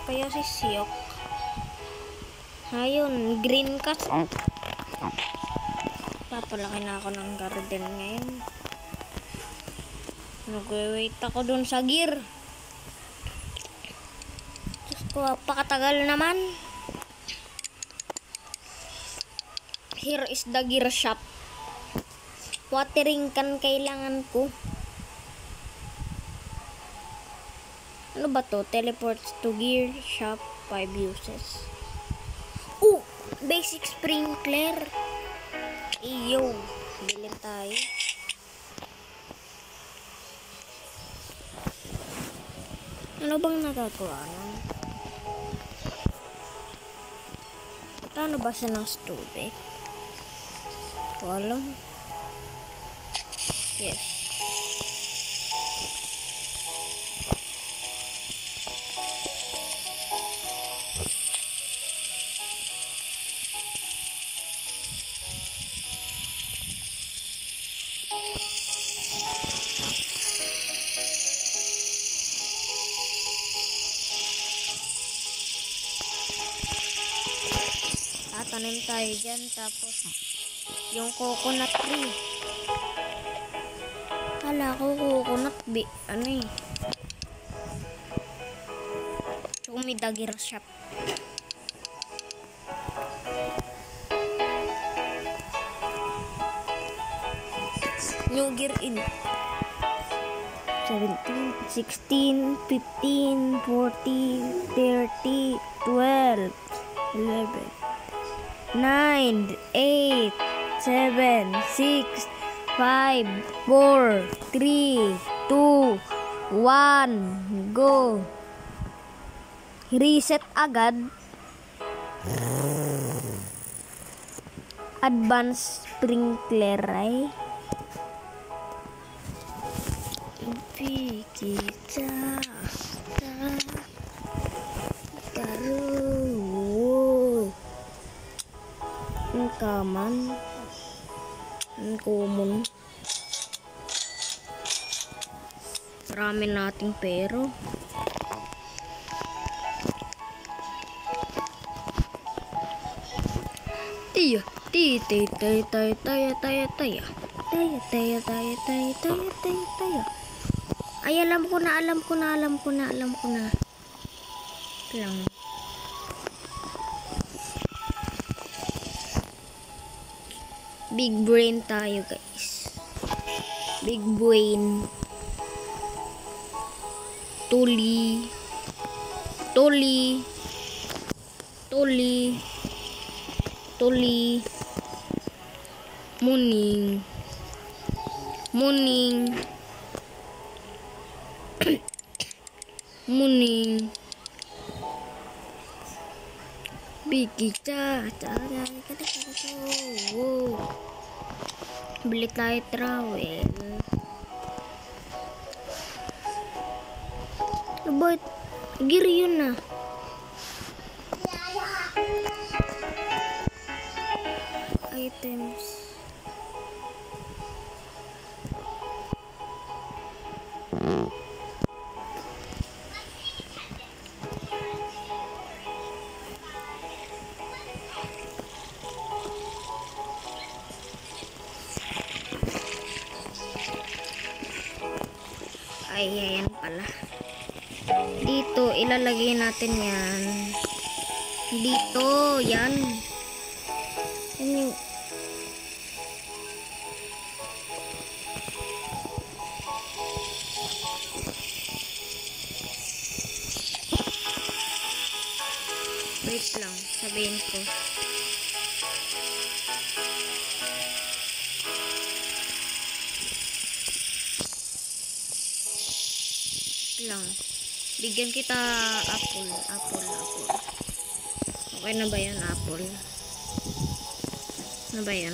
kaya si Siok? Ayun, green cut. Papalaki na ako ng garden ngayon. Nag-wait ako dun sa gear. Diyos ko, pakatagal naman. Here is the gear shop. Watering can kailangan ko. Ano ba to? Teleports to gear shop 5 uses. Basic sprinkler. Iyo, bilhin tayo. Ano bang nagagawa nun? Paano ba siya ng tubig? Walang. Yes. Tanim tayo dyan, tapos yung coconut tree. Kala ko coconut ano eh. Gear shop. New gear in 17, 16, 15, 14, 30, 12, 11, 9, 8, 7, 6, 5, 4, 3, 2, 1, go. Reset agad. Advanced sprinkler ay. Kita kaman common. Marami nating pero tiya ay alam ko na lang. Big brain tayo guys. Big brain. Tuli. Morning. Bigita. Bili tayo trowel. But gear yun na. Items. Ay, ayan pala. Dito, ilalagay natin yan. Dito, yan. Yan yung... Wait lang, sabihin ko. Lang. Bigyan kita apple. Okay na ba yan, apple? Ano ba yan?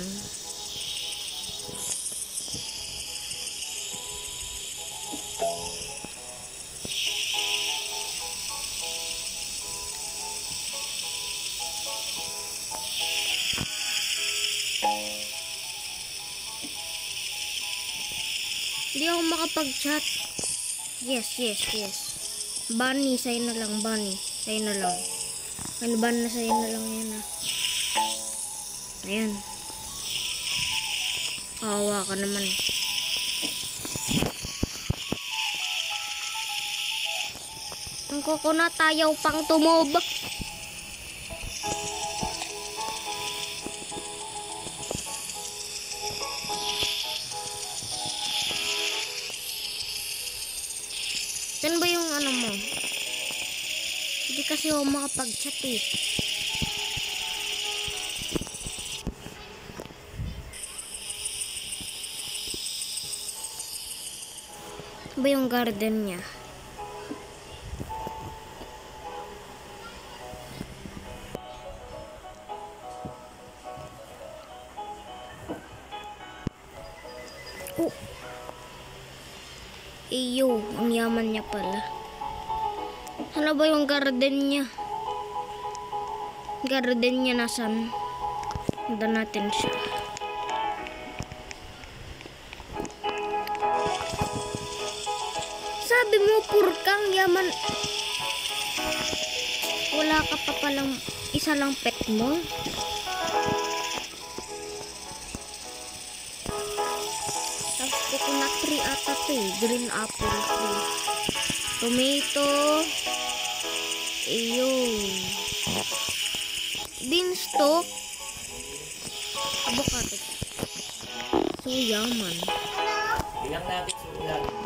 Hindi ako makapag-chat. Yes. Bunny, sa'yo na lang, Bunny. Sa'yo na lang. Ano ba na sa'yo na lang yan ah. Ayan. Kawawa ka naman. Ang coconut ayaw pang tumoba. Saan ba yung ano mo? Hindi kasi ako makapag-chat eh. Ba yung garden niya? Oh. Iyo, ang yaman niya pala. Ano ba yung garden niya? Garden niya nasan? Punta natin siya. Sabi mo, purkang yaman. Wala ka pa palang isa lang pet mo. Tapos coconut tree ata to eh. Green apple tree. Tomato. Ayun. Beanstalk. Avocado. So yaman. Ilang natin sulat.